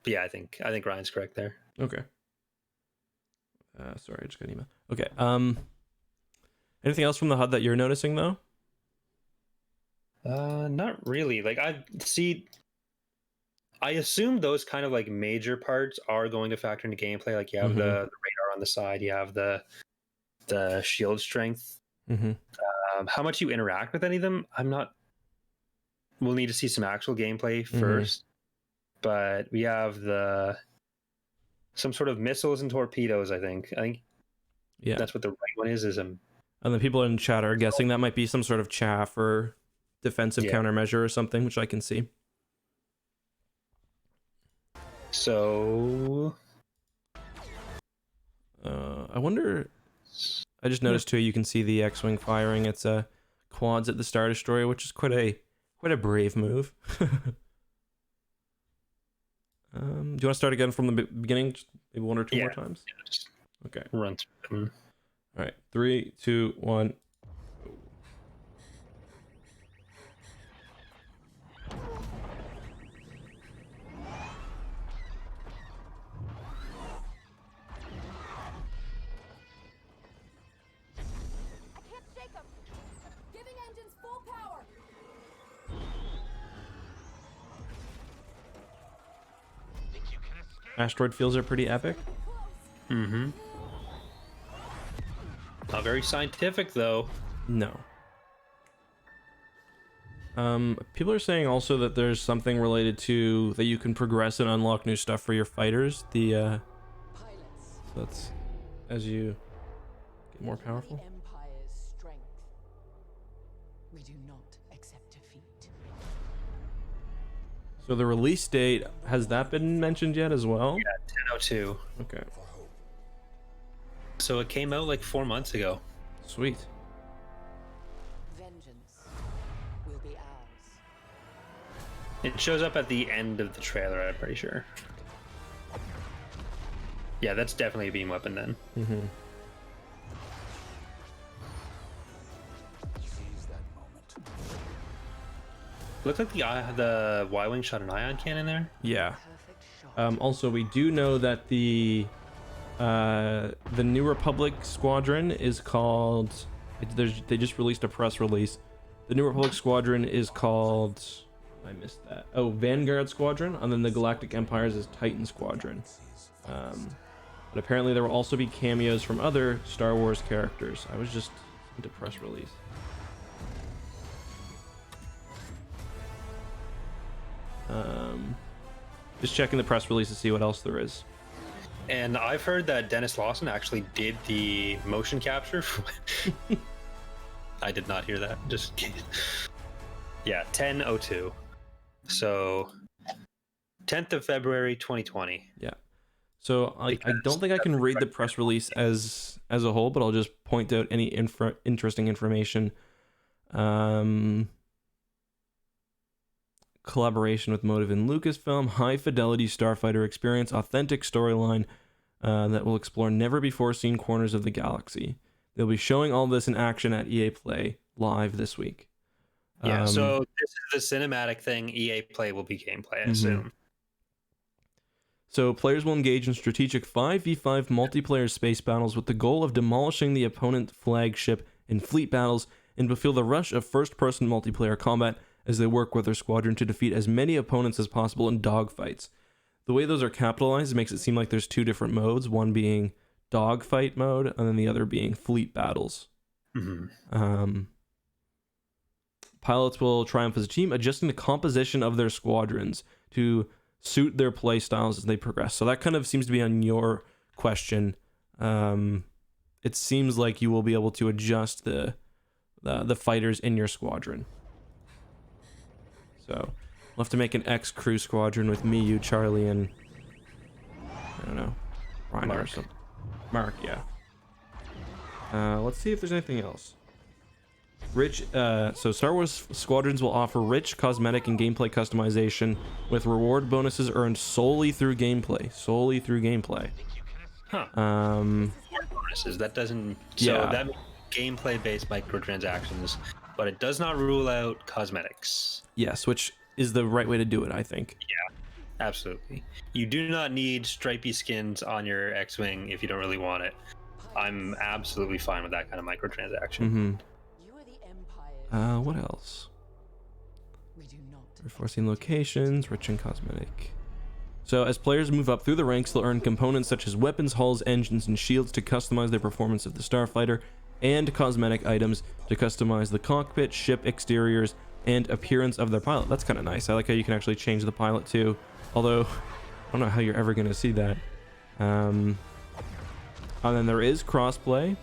But yeah, I think Ryan's correct there. Okay. Sorry, I just got an email. Okay. Anything else from the HUD that you're noticing though? Not really. Like I assume those kind of like major parts are going to factor into gameplay. Like you have the radar on the side, you have the shield strength. How much you interact with any of them, we'll need to see some actual gameplay first. But we have some sort of missiles and torpedoes, I think Yeah, that's what the right one is and then people in chat are guessing that might be some sort of chaff or defensive countermeasure or something, which I can see. So I wonder, I just noticed too, you can see the X-Wing firing its quads at the Star Destroyer, which is quite a brave move. Do you want to start again from the beginning, just maybe one or two more times? Yeah, just okay. Run through them. All right, 3, 2, 1. I can't shake them. Giving engines full power. Asteroid fields are pretty epic. Mm-hmm. Not very scientific though. No. People are saying also that there's something related to that you can progress and unlock new stuff for your fighters. So that's as you get more powerful. The Empire's strength. We do not accept defeat. So the release date, has that been mentioned yet as well? Yeah, 10:02. Okay. So it came out like 4 months ago. Sweet. Vengeance will be ours. It shows up at the end of the trailer, I'm pretty sure. Yeah, that's definitely a beam weapon then. Seize that moment. Looks like the Y-wing shot an ion cannon there. Yeah. Perfect shot. Also, we do know that the New Republic Squadron is called. They just released a press release. The New Republic Squadron is called. I missed that. Oh, Vanguard Squadron, and then the Galactic Empires is Titan Squadron. But apparently there will also be cameos from other Star Wars characters. I was just into press release. Just checking the press release to see what else there is. And I've heard that Dennis Lawson actually did the motion capture. I did not hear that. Just kidding. Yeah, 10:02. So 10th of February 2020. Yeah. So I don't think I can read the press release as a whole, but I'll just point out any interesting information. Collaboration with Motive and Lucasfilm, high fidelity starfighter experience, authentic storyline that will explore never before seen corners of the galaxy. They'll be showing all this in action at EA Play live this week. Yeah, so this is the cinematic thing. EA Play will be gameplay, I assume. So players will engage in strategic 5v5 multiplayer space battles with the goal of demolishing the opponent flagship in fleet battles and feel the rush of first-person multiplayer combat as they work with their squadron to defeat as many opponents as possible in dogfights. The way those are capitalized makes it seem like there's two different modes, one being dogfight mode and then the other being fleet battles. Pilots will triumph as a team, adjusting the composition of their squadrons to suit their play styles as they progress. So that kind of seems to be on your question. It seems like you will be able to adjust the fighters in your squadron. So we'll have to make an X crew squadron with me, you, Charlie, and I don't know, Rhino or something. Mark, yeah. Let's see if there's anything else. So Star Wars Squadrons will offer rich cosmetic and gameplay customization with reward bonuses earned solely through gameplay. Huh. Bonuses. That doesn't. So Yeah. that gameplay-based microtransactions, but it does not rule out cosmetics. Yes, which is the right way to do it, I think. Absolutely. You do not need stripy skins on your X-wing if you don't really want it. I'm absolutely fine with that kind of microtransaction. Mm-hmm. You are the Empire's What else? we do not Reinforcing locations, rich and cosmetic. So as players move up through the ranks, they'll earn components such as weapons, hulls, engines, and shields to customize their performance of the starfighter, and cosmetic items to customize the cockpit, ship exteriors, and appearance of their pilot. That's kind of nice. I like how you can actually change the pilot too. Although, I don't know how you're ever going to see that. And then there is crossplay.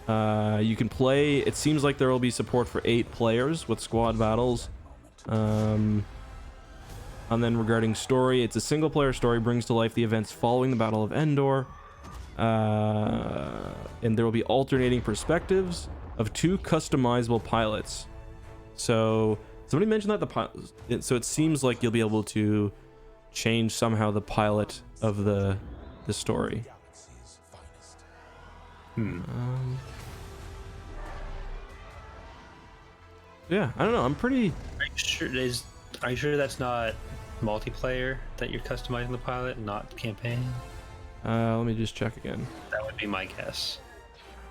You can play, it seems like there will be support for 8 players with squad battles. And then regarding story, it's a single player story, brings to life the events following the Battle of Endor. And there will be alternating perspectives of 2 customizable pilots. So somebody mentioned that the pilot, so it seems like you'll be able to change somehow the pilot of the story. Galaxy's finest. Yeah, I don't know. I'm pretty. Are you sure that's not multiplayer that you're customizing the pilot, not campaign? Let me just check again. That would be my guess.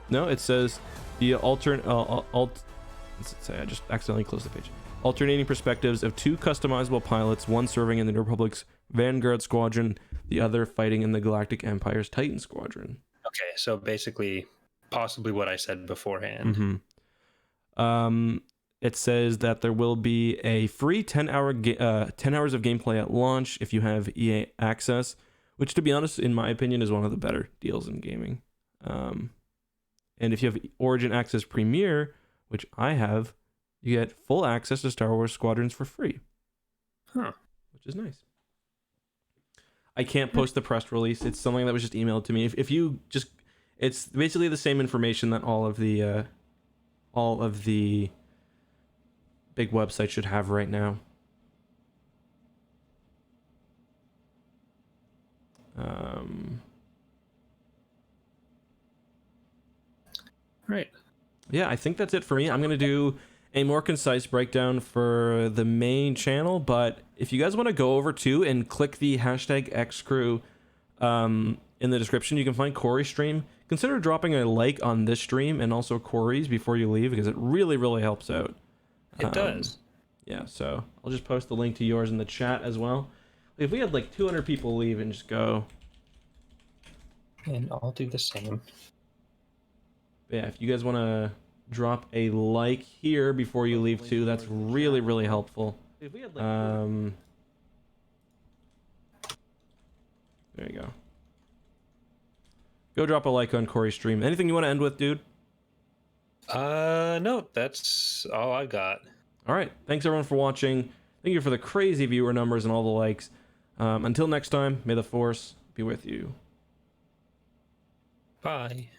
No, it says the what's it say? I just accidentally closed the page. Alternating perspectives of 2 customizable pilots, one serving in the Republic's Vanguard Squadron, the other fighting in the Galactic Empire's Titan Squadron. Okay, so basically, possibly what I said beforehand. It says that there will be a free 10 hours of gameplay at launch if you have EA access, which, to be honest, in my opinion, is one of the better deals in gaming. And if you have Origin Access Premier, which I have, you get full access to Star Wars Squadrons for free. Huh. Which is nice. I can't post the press release. It's something that was just emailed to me. If you just, it's basically the same information that all of the big websites should have right now. Right. Yeah, I think that's it for me. I'm going to do a more concise breakdown for the main channel, but if you guys want to go over to and click the hashtag XCrew in the description, you can find Corey's stream. Consider dropping a like on this stream and also Corey's before you leave, because it really, really helps out. It does. Yeah, so I'll just post the link to yours in the chat as well. If we had like 200 people leave and just go. And I'll do the same. Yeah, if you guys want to drop a like here before you leave too, that's really, really helpful. There you go. Go drop a like on Corey's stream. Anything you want to end with, dude? No, that's all I got. All right. Thanks everyone for watching. Thank you for the crazy viewer numbers and all the likes. Until next time, may the Force be with you. Bye.